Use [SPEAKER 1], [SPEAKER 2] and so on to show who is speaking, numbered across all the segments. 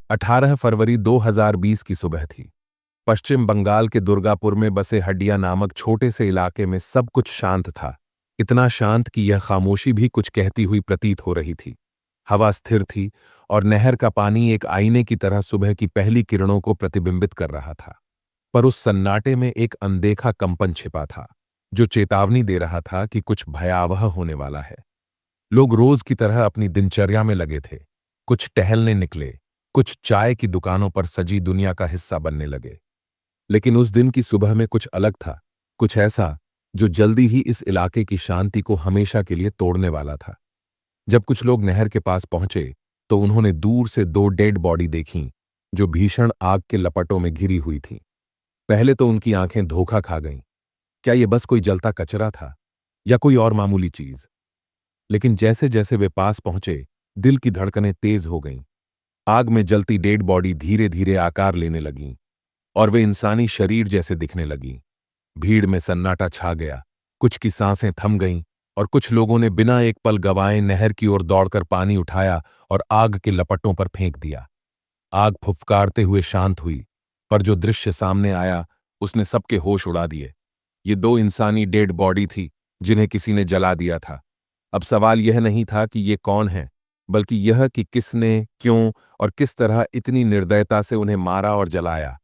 [SPEAKER 1] 18 फरवरी 2020 की सुबह थी। पश्चिम बंगाल के दुर्गापुर में बसे हड्डिया नामक छोटे से इलाके में सब कुछ शांत था। इतना शांत कि यह खामोशी भी कुछ कहती हुई प्रतीत हो रही थी। हवा स्थिर थी और नहर का पानी एक आईने की तरह सुबह की पहली किरणों को प्रतिबिंबित कर रहा था। पर उस सन्नाटे में एक अनदेखा कंपन छिपा था, जो चेतावनी दे रहा था कि कुछ भयावह होने वाला है। लोग रोज की तरह अपनी दिनचर्या में लगे थे। कुछ टहलने निकले, कुछ चाय की दुकानों पर सजी दुनिया का हिस्सा बनने लगे। लेकिन उस दिन की सुबह में कुछ अलग था, कुछ ऐसा जो जल्दी ही इस इलाके की शांति को हमेशा के लिए तोड़ने वाला था। जब कुछ लोग नहर के पास पहुंचे तो उन्होंने दूर से दो डेड बॉडी देखीं, जो भीषण आग के लपटों में घिरी हुई थीं। पहले तो उनकी आंखें धोखा खा गईं। क्या ये बस कोई जलता कचरा था या कोई और मामूली चीज? लेकिन जैसे जैसे वे पास पहुंचे, दिल की धड़कनें तेज हो गईं। आग में जलती डेड बॉडी धीरे धीरे आकार लेने लगीं और वे इंसानी शरीर जैसे दिखने लगीं। भीड़ में सन्नाटा छा गया। कुछ की सांसें थम गईं और कुछ लोगों ने बिना एक पल गंवाए नहर की ओर दौड़कर पानी उठाया और आग के लपटों पर फेंक दिया। आग फुफकारते हुए शांत हुई, पर जो दृश्य सामने आया उसने सबके होश उड़ा दिए। ये दो इंसानी डेड बॉडी थी जिन्हें किसी ने जला दिया था। अब सवाल यह नहीं था कि ये कौन है, बल्कि यह कि किसने, क्यों और किस तरह इतनी निर्दयता से उन्हें मारा और जलाया।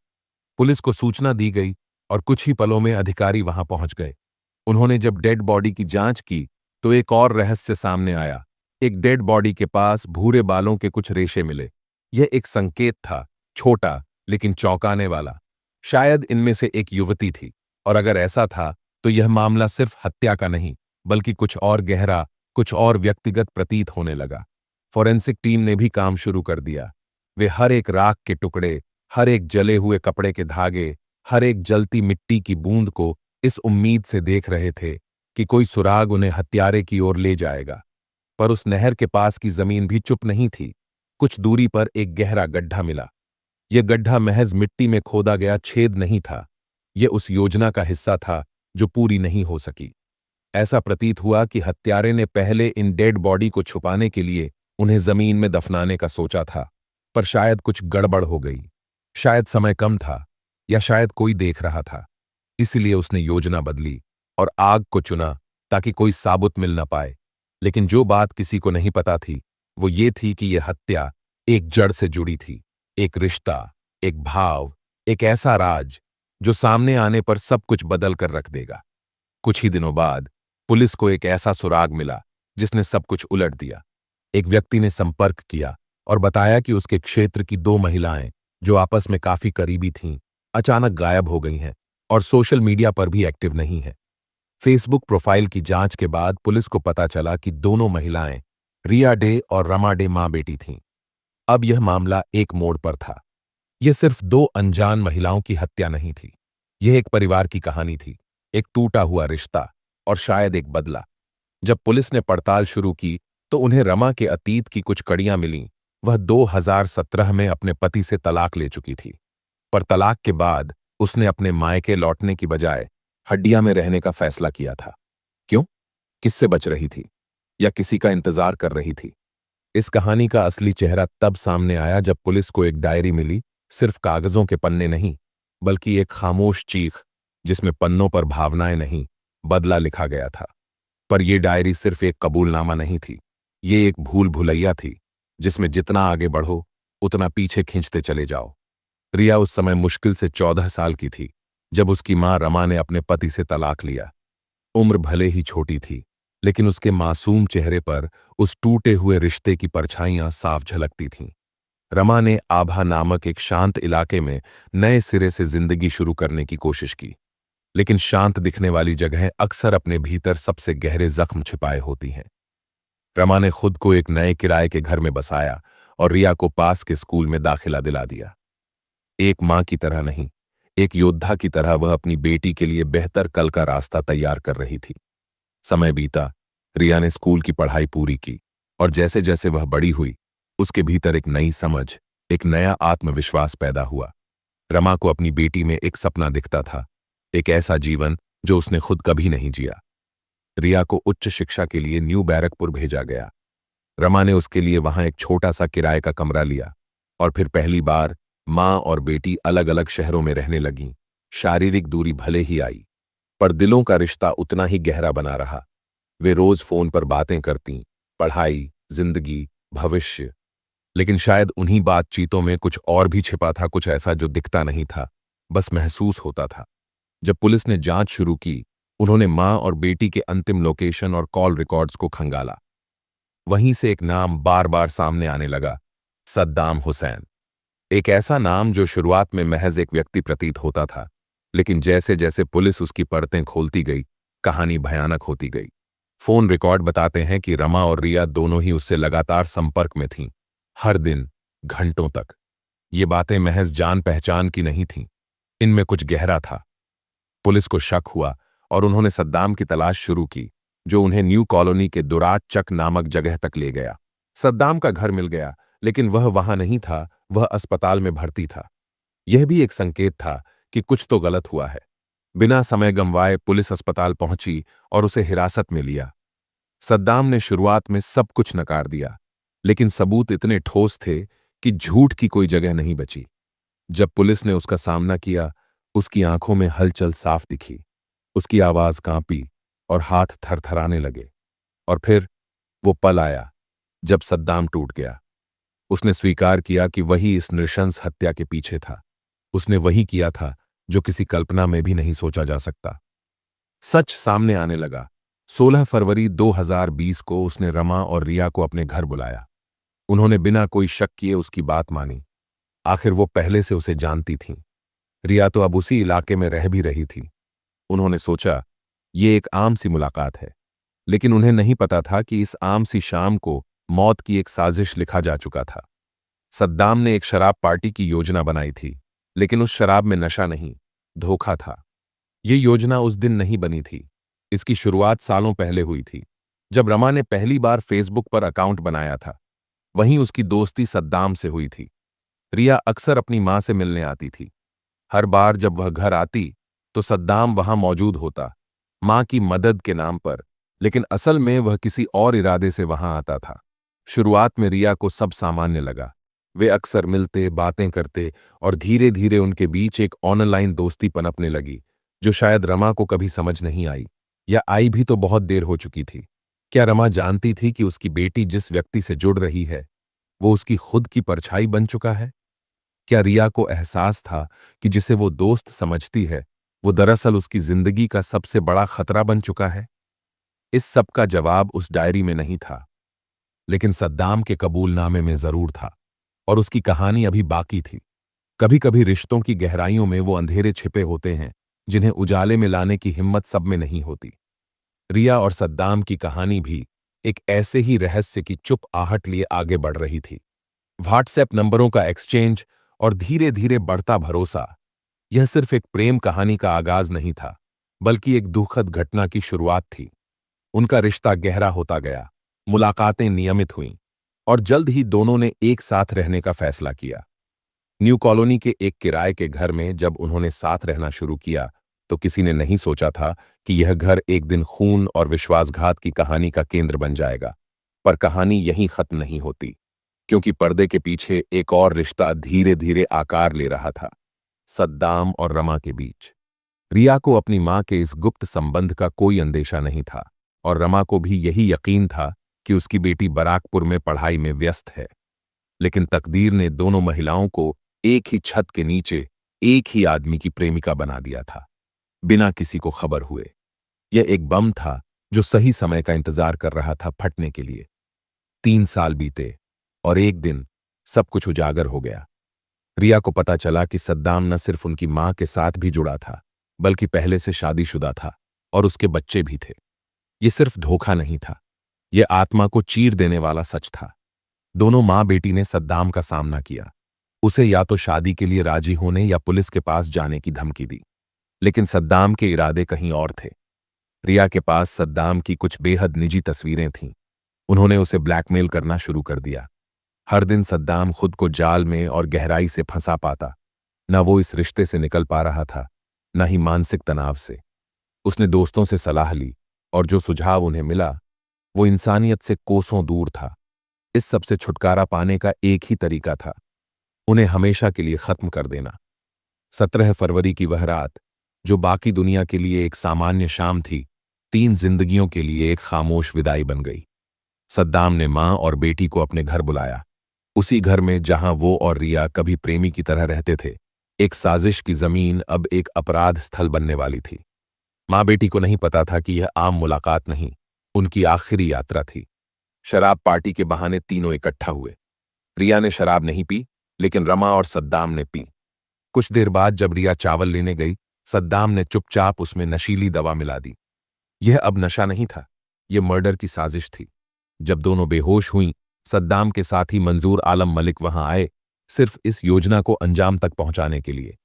[SPEAKER 1] पुलिस को सूचना दी गई और कुछ ही पलों में अधिकारी वहां पहुंच गए। उन्होंने जब डेड बॉडी की जांच की तो एक और रहस्य सामने आया। एक डेड बॉडी के पास भूरे बालों के कुछ रेशे मिले। यह एक संकेत था, छोटा लेकिन चौंकाने वाला। शायद इनमें से एक युवती थी, और अगर ऐसा था तो यह मामला सिर्फ हत्या का नहीं, बल्कि कुछ और गहरा, कुछ और व्यक्तिगत प्रतीत होने लगा। फॉरेंसिक टीम ने भी काम शुरू कर दिया। वे हर एक राख के टुकड़े, हर एक जले हुए कपड़े के धागे, हर एक जलती मिट्टी की बूंद को इस उम्मीद से देख रहे थे कि कोई सुराग उन्हें हत्यारे की ओर ले जाएगा। पर उस नहर के पास की जमीन भी चुप नहीं थी। कुछ दूरी पर एक गहरा गड्ढा मिला। यह गड्ढा महज मिट्टी में खोदा गया छेद नहीं था, यह उस योजना का हिस्सा था जो पूरी नहीं हो सकी। ऐसा प्रतीत हुआ कि हत्यारे ने पहले इन डेड बॉडी को छुपाने के लिए उन्हें जमीन में दफनाने का सोचा था, पर शायद कुछ गड़बड़ हो गई। शायद समय कम था, या शायद कोई देख रहा था। इसलिए उसने योजना बदली और आग को चुना ताकि कोई साबुत मिल न पाए। लेकिन जो बात किसी को नहीं पता थी वो ये थी कि यह हत्या एक जड़ से जुड़ी थी, एक रिश्ता, एक भाव, एक ऐसा राज जो सामने आने पर सब कुछ बदल कर रख देगा। कुछ ही दिनों बाद पुलिस को एक ऐसा सुराग मिला जिसने सब कुछ उलट दिया। एक व्यक्ति ने संपर्क किया और बताया कि उसके क्षेत्र की दो महिलाएं, जो आपस में काफी करीबी थीं, अचानक गायब हो गई हैं और सोशल मीडिया पर भी एक्टिव नहीं है। फेसबुक प्रोफाइल की जांच के बाद पुलिस को पता चला कि दोनों महिलाएं रिया डे और रमा डे मां बेटी थीं। अब यह मामला एक मोड़ पर था। यह सिर्फ दो अनजान महिलाओं की हत्या नहीं थी, यह एक परिवार की कहानी थी, एक टूटा हुआ रिश्ता और शायद एक बदला। जब पुलिस ने पड़ताल शुरू की तो उन्हें रमा के अतीत की कुछ कड़ियां मिलीं। वह 2017 में अपने पति से तलाक ले चुकी थी, पर तलाक के बाद उसने अपने मायके लौटने की बजाय हड्डिया में रहने का फैसला किया था। क्यों? किससे बच रही थी, या किसी का इंतजार कर रही थी? इस कहानी का असली चेहरा तब सामने आया जब पुलिस को एक डायरी मिली, सिर्फ कागजों के पन्ने नहीं, बल्कि एक खामोश चीख जिसमें पन्नों पर भावनाएं नहीं, बदला लिखा गया था। पर यह डायरी सिर्फ एक कबूलनामा नहीं थी, ये एक भूल भुलैया थी जिसमें जितना आगे बढ़ो उतना पीछे खींचते चले जाओ। रिया उस समय मुश्किल से 14 साल की थी जब उसकी मां रमा ने अपने पति से तलाक लिया। उम्र भले ही छोटी थी, लेकिन उसके मासूम चेहरे पर उस टूटे हुए रिश्ते की परछाइयां साफ झलकती थीं। रमा ने आभा नामक एक शांत इलाके में नए सिरे से जिंदगी शुरू करने की कोशिश की, लेकिन शांत दिखने वाली जगहें अक्सर अपने भीतर सबसे गहरे जख्म छिपाए होती हैं। रमा ने खुद को एक नए किराए के घर में बसाया और रिया को पास के स्कूल में दाखिला दिला दिया। एक मां की तरह नहीं, एक योद्धा की तरह वह अपनी बेटी के लिए बेहतर कल का रास्ता तैयार कर रही थी। समय बीता, रिया ने स्कूल की पढ़ाई पूरी की और जैसे जैसे वह बड़ी हुई उसके भीतर एक नई समझ, एक नया आत्मविश्वास पैदा हुआ। रमा को अपनी बेटी में एक सपना दिखता था, एक ऐसा जीवन जो उसने खुद कभी नहीं जिया। रिया को उच्च शिक्षा के लिए न्यू बैरकपुर भेजा गया। रमा ने उसके लिए वहां एक छोटा सा किराए का कमरा लिया और फिर पहली बार माँ और बेटी अलग अलग शहरों में रहने लगीं। शारीरिक दूरी भले ही आई, पर दिलों का रिश्ता उतना ही गहरा बना रहा। वे रोज फोन पर बातें करतीं, पढ़ाई, जिंदगी, भविष्य। लेकिन शायद उन्हीं बातचीतों में कुछ और भी छिपा था, कुछ ऐसा जो दिखता नहीं था, बस महसूस होता था। जब पुलिस ने जांच शुरू की, उन्होंने मां और बेटी के अंतिम लोकेशन और कॉल रिकॉर्ड्स को खंगाला। वहीं से एक नाम बार बार सामने आने लगा, सद्दाम हुसैन। एक ऐसा नाम जो शुरुआत में महज एक व्यक्ति प्रतीत होता था, लेकिन जैसे जैसे पुलिस उसकी परतें खोलती गई, कहानी भयानक होती गई। फोन रिकॉर्ड बताते हैं कि रमा और रिया दोनों ही उससे लगातार संपर्क में थीं, हर दिन, घंटों तक। ये बातें महज जान पहचान की नहीं थीं, इनमें कुछ गहरा था। पुलिस को शक हुआ और उन्होंने सद्दाम की तलाश शुरू की, जो उन्हें न्यू कॉलोनी के दुरात चक नामक जगह तक ले गया। सद्दाम का घर मिल गया, लेकिन वह वहां नहीं था, वह अस्पताल में भर्ती था। यह भी एक संकेत था कि कुछ तो गलत हुआ है। बिना समय गंवाए पुलिस अस्पताल पहुंची और उसे हिरासत में लिया। सद्दाम ने शुरुआत में सब कुछ नकार दिया, लेकिन सबूत इतने ठोस थे कि झूठ की कोई जगह नहीं बची। जब पुलिस ने उसका सामना किया, उसकी आंखों में हलचल साफ दिखी, उसकी आवाज कांपी और हाथ थरथराने लगे। और फिर वो पल आया जब सद्दाम टूट गया। उसने स्वीकार किया कि वही इस नृशंस हत्या के पीछे था। उसने वही किया था जो किसी कल्पना में भी नहीं सोचा जा सकता। सच सामने आने लगा। 16 फरवरी 2020 को उसने रमा और रिया को अपने घर बुलाया। उन्होंने बिना कोई शक किए उसकी बात मानी। आखिर वो पहले से उसे जानती थीं। रिया तो अब उसी इलाके में रह भी रही थी। उन्होंने सोचा ये एक आम सी मुलाकात है, लेकिन उन्हें नहीं पता था कि इस आम सी शाम को मौत की एक साजिश लिखा जा चुका था। सद्दाम ने एक शराब पार्टी की योजना बनाई थी, लेकिन उस शराब में नशा नहीं, धोखा था। ये योजना उस दिन नहीं बनी थी। इसकी शुरुआत सालों पहले हुई थी, जब रमा ने पहली बार फेसबुक पर अकाउंट बनाया था। वहीं उसकी दोस्ती सद्दाम से हुई थी। रिया अक्सर अपनी मां से मिलने आती थी। हर बार जब वह घर आती, तो सद्दाम वहां मौजूद होता, मां की मदद के नाम पर, लेकिन असल में वह किसी और इरादे से वहां आता था। शुरुआत में रिया को सब सामान्य लगा। वे अक्सर मिलते, बातें करते और धीरे धीरे उनके बीच एक ऑनलाइन दोस्ती पनपने लगी, जो शायद रमा को कभी समझ नहीं आई, या आई भी तो बहुत देर हो चुकी थी। क्या रमा जानती थी कि उसकी बेटी जिस व्यक्ति से जुड़ रही है, वो उसकी खुद की परछाई बन चुका है? क्या रिया को एहसास था कि जिसे वो दोस्त समझती है, वो दरअसल उसकी जिंदगी का सबसे बड़ा खतरा बन चुका है? इस सब का जवाब उस डायरी में नहीं था, लेकिन सद्दाम के कबूलनामे में जरूर था, और उसकी कहानी अभी बाकी थी। कभी कभी रिश्तों की गहराइयों में वो अंधेरे छिपे होते हैं, जिन्हें उजाले में लाने की हिम्मत सब में नहीं होती। रिया और सद्दाम की कहानी भी एक ऐसे ही रहस्य की चुप आहट लिए आगे बढ़ रही थी। व्हाट्सएप नंबरों का एक्सचेंज और धीरे धीरे बढ़ता भरोसा, यह सिर्फ एक प्रेम कहानी का आगाज नहीं था, बल्कि एक दुखद घटना की शुरुआत थी। उनका रिश्ता गहरा होता गया, मुलाकातें नियमित हुईं, और जल्द ही दोनों ने एक साथ रहने का फैसला किया। न्यू कॉलोनी के एक किराए के घर में जब उन्होंने साथ रहना शुरू किया, तो किसी ने नहीं सोचा था कि यह घर एक दिन खून और विश्वासघात की कहानी का केंद्र बन जाएगा। पर कहानी यहीं खत्म नहीं होती, क्योंकि पर्दे के पीछे एक और रिश्ता धीरे धीरे आकार ले रहा था, सद्दाम और रमा के बीच। रिया को अपनी मां के इस गुप्त संबंध का कोई अंदेशा नहीं था, और रमा को भी यही यकीन था कि उसकी बेटी बराकपुर में पढ़ाई में व्यस्त है। लेकिन तकदीर ने दोनों महिलाओं को एक ही छत के नीचे एक ही आदमी की प्रेमिका बना दिया था, बिना किसी को खबर हुए। यह एक बम था जो सही समय का इंतजार कर रहा था फटने के लिए। 3 साल बीते और एक दिन सब कुछ उजागर हो गया। रिया को पता चला कि सद्दाम न सिर्फ उनकी मां के साथ भी जुड़ा था, बल्कि पहले से शादीशुदा था और उसके बच्चे भी थे। ये सिर्फ धोखा नहीं था, यह आत्मा को चीर देने वाला सच था। दोनों मां बेटी ने सद्दाम का सामना किया। उसे या तो शादी के लिए राजी होने या पुलिस के पास जाने की धमकी दी, लेकिन सद्दाम के इरादे कहीं और थे। रिया के पास सद्दाम की कुछ बेहद निजी तस्वीरें थीं। उन्होंने उसे ब्लैकमेल करना शुरू कर दिया। हर दिन सद्दाम खुद को जाल में और गहराई से फंसा पाता। न वो इस रिश्ते से निकल पा रहा था, न ही मानसिक तनाव से। उसने दोस्तों से सलाह ली, और जो सुझाव उन्हें मिला, वो इंसानियत से कोसों दूर था। इस सब से छुटकारा पाने का एक ही तरीका था, उन्हें हमेशा के लिए खत्म कर देना। 17 फरवरी की वह रात, जो बाकी दुनिया के लिए एक सामान्य शाम थी, 3 जिंदगियों के लिए एक खामोश विदाई बन गई। सद्दाम ने मां और बेटी को अपने घर बुलाया, उसी घर में जहां वो और रिया कभी प्रेमी की तरह रहते थे। एक साजिश की जमीन अब एक अपराध स्थल बनने वाली थी। मां बेटी को नहीं पता था कि यह आम मुलाकात नहीं, उनकी आखिरी यात्रा थी। शराब पार्टी के बहाने तीनों इकट्ठा हुए। रिया ने शराब नहीं पी, लेकिन रमा और सद्दाम ने पी। कुछ देर बाद जब रिया चावल लेने गई, सद्दाम ने चुपचाप उसमें नशीली दवा मिला दी। यह अब नशा नहीं था, यह मर्डर की साजिश थी। जब दोनों बेहोश हुईं, सद्दाम के साथी मंजूर आलम मलिक वहां आए, सिर्फ इस योजना को अंजाम तक पहुंचाने के लिए।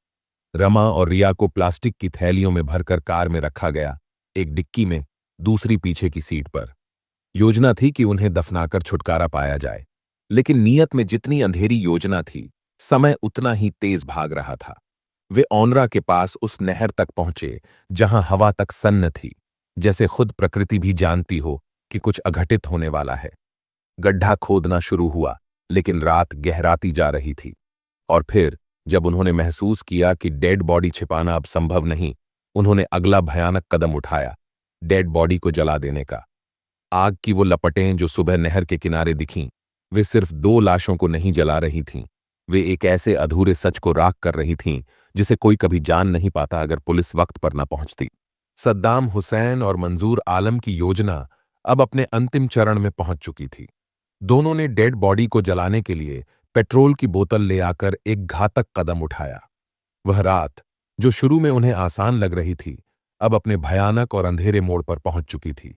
[SPEAKER 1] रमा और रिया को प्लास्टिक की थैलियों में भरकर कार में रखा गया, एक डिक्की में, दूसरी पीछे की सीट पर। योजना थी कि उन्हें दफनाकर छुटकारा पाया जाए, लेकिन नीयत में जितनी अंधेरी योजना थी, समय उतना ही तेज भाग रहा था। वे ओनरा के पास उस नहर तक पहुंचे जहां हवा तक सन्न थी, जैसे खुद प्रकृति भी जानती हो कि कुछ अघटित होने वाला है। गड्ढा खोदना शुरू हुआ, लेकिन रात गहराती जा रही थी। और फिर जब उन्होंने महसूस किया कि डेड बॉडी छिपाना अब संभव नहीं, उन्होंने अगला भयानक कदम उठाया, डेड बॉडी को जला देने का। आग की वो लपटें जो सुबह नहर के किनारे दिखीं, वे सिर्फ 2 लाशों को नहीं जला रही थीं, वे एक ऐसे अधूरे सच को राख कर रही थीं जिसे कोई कभी जान नहीं पाता अगर पुलिस वक्त पर न पहुंचती। सद्दाम हुसैन और मंजूर आलम की योजना अब अपने अंतिम चरण में पहुंच चुकी थी। दोनों ने डेड बॉडी को जलाने के लिए पेट्रोल की बोतल ले आकर एक घातक कदम उठाया। वह रात, जो शुरू में उन्हें आसान लग रही थी, अब अपने भयानक और अंधेरे मोड़ पर पहुंच चुकी थी।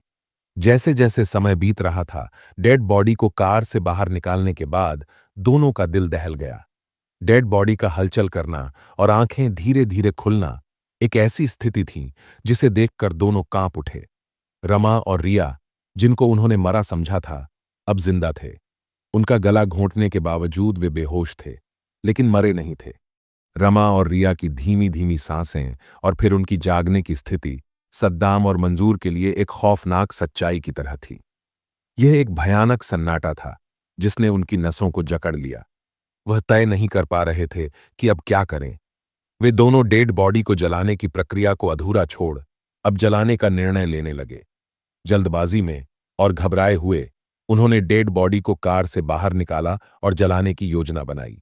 [SPEAKER 1] जैसे जैसे समय बीत रहा था, डेड बॉडी को कार से बाहर निकालने के बाद दोनों का दिल दहल गया। डेड बॉडी का हलचल करना और आंखें धीरे धीरे खुलना एक ऐसी स्थिति थी जिसे देखकर दोनों कांप उठे। रमा और रिया, जिनको उन्होंने मरा समझा था, अब जिंदा थे। उनका गला घोंटने के बावजूद वे बेहोश थे, लेकिन मरे नहीं थे। रमा और रिया की धीमी धीमी सांसें और फिर उनकी जागने की स्थिति सद्दाम और मंजूर के लिए एक खौफनाक सच्चाई की तरह थी। यह एक भयानक सन्नाटा था जिसने उनकी नसों को जकड़ लिया। वह तय नहीं कर पा रहे थे कि अब क्या करें। वे दोनों डेड बॉडी को जलाने की प्रक्रिया को अधूरा छोड़ अब जलाने का निर्णय लेने लगे। जल्दबाजी में और घबराए हुए उन्होंने डेड बॉडी को कार से बाहर निकाला और जलाने की योजना बनाई।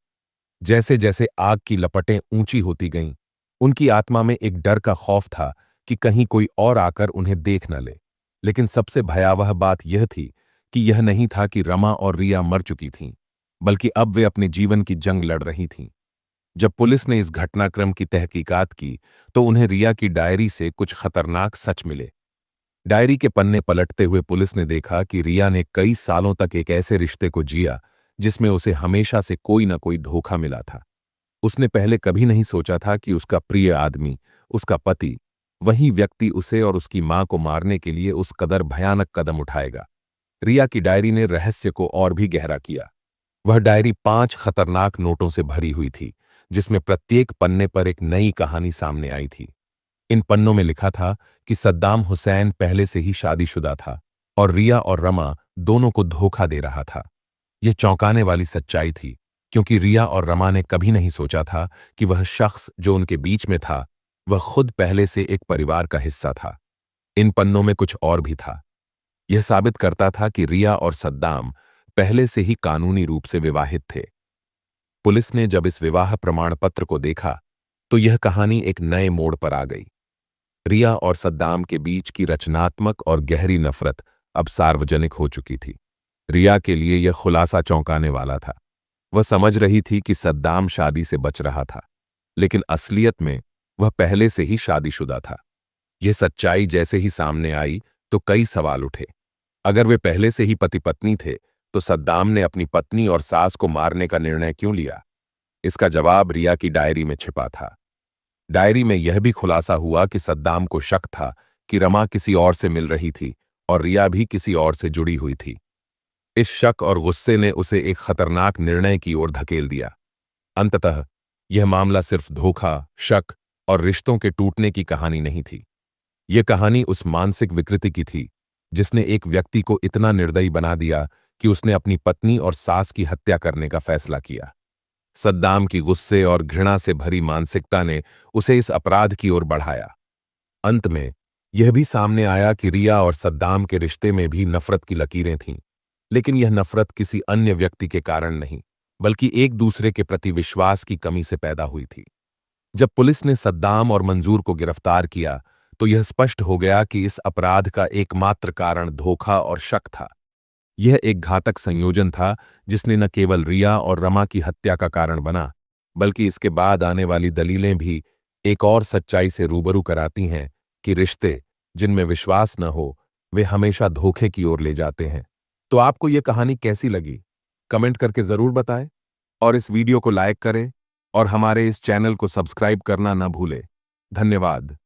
[SPEAKER 1] जैसे जैसे आग की लपटें ऊंची होती गईं, उनकी आत्मा में एक डर का खौफ था कि कहीं कोई और आकर उन्हें देख न ले। लेकिन सबसे भयावह बात यह थी कि यह नहीं था कि रमा और रिया मर चुकी थीं, बल्कि अब वे अपने जीवन की जंग लड़ रही थीं। जब पुलिस ने इस घटनाक्रम की तहकीकात की, तो उन्हें रिया की डायरी से कुछ खतरनाक सच मिले। डायरी के पन्ने पलटते हुए पुलिस ने देखा कि रिया ने कई सालों तक एक ऐसे रिश्ते को जिया जिसमें उसे हमेशा से कोई न कोई धोखा मिला था। उसने पहले कभी नहीं सोचा था कि उसका प्रिय आदमी, उसका पति, वही व्यक्ति उसे और उसकी मां को मारने के लिए उस कदर भयानक कदम उठाएगा। रिया की डायरी ने रहस्य को और भी गहरा किया। वह डायरी 5 खतरनाक नोटों से भरी हुई थी, जिसमें प्रत्येक पन्ने पर एक नई कहानी सामने आई थी। इन पन्नों में लिखा था कि सद्दाम हुसैन पहले से ही शादीशुदा था और रिया और रमा दोनों को धोखा दे रहा था। यह चौंकाने वाली सच्चाई थी, क्योंकि रिया और रमा ने कभी नहीं सोचा था कि वह शख्स जो उनके बीच में था, वह खुद पहले से एक परिवार का हिस्सा था। इन पन्नों में कुछ और भी था। यह साबित करता था कि रिया और सद्दाम पहले से ही कानूनी रूप से विवाहित थे। पुलिस ने जब इस विवाह प्रमाण पत्र को देखा, तो यह कहानी एक नए मोड़ पर आ गई। रिया और सद्दाम के बीच की रचनात्मक और गहरी नफरत अब सार्वजनिक हो चुकी थी। रिया के लिए यह खुलासा चौंकाने वाला था। वह समझ रही थी कि सद्दाम शादी से बच रहा था, लेकिन असलियत में वह पहले से ही शादीशुदा था। यह सच्चाई जैसे ही सामने आई तो कई सवाल उठे। अगर वे पहले से ही पति पत्नी थे, तो सद्दाम ने अपनी पत्नी और सास को मारने का निर्णय क्यों लिया? इसका जवाब रिया की डायरी में छिपा था। डायरी में यह भी खुलासा हुआ कि सद्दाम को शक था कि रमा किसी और से मिल रही थी और रिया भी किसी और से जुड़ी हुई थी। इस शक और गुस्से ने उसे एक खतरनाक निर्णय की ओर धकेल दिया। अंततः यह मामला सिर्फ धोखा, शक और रिश्तों के टूटने की कहानी नहीं थी। यह कहानी उस मानसिक विकृति की थी जिसने एक व्यक्ति को इतना निर्दयी बना दिया कि उसने अपनी पत्नी और सास की हत्या करने का फैसला किया। सद्दाम की गुस्से और घृणा से भरी मानसिकता ने उसे इस अपराध की ओर बढ़ाया। अंत में यह भी सामने आया कि रिया और सद्दाम के रिश्ते में भी नफरत की लकीरें थीं, लेकिन यह नफरत किसी अन्य व्यक्ति के कारण नहीं, बल्कि एक दूसरे के प्रति विश्वास की कमी से पैदा हुई थी। जब पुलिस ने सद्दाम और मंजूर को गिरफ्तार किया, तो यह स्पष्ट हो गया कि इस अपराध का एकमात्र कारण धोखा और शक था। यह एक घातक संयोजन था जिसने न केवल रिया और रमा की हत्या का कारण बना, बल्कि इसके बाद आने वाली दलीलें भी एक और सच्चाई से रूबरू कराती हैं कि रिश्ते जिनमें विश्वास न हो, वे हमेशा धोखे की ओर ले जाते हैं। तो आपको यह कहानी कैसी लगी? कमेंट करके जरूर बताएं और इस वीडियो को लाइक करें और हमारे इस चैनल को सब्सक्राइब करना न भूलें। धन्यवाद।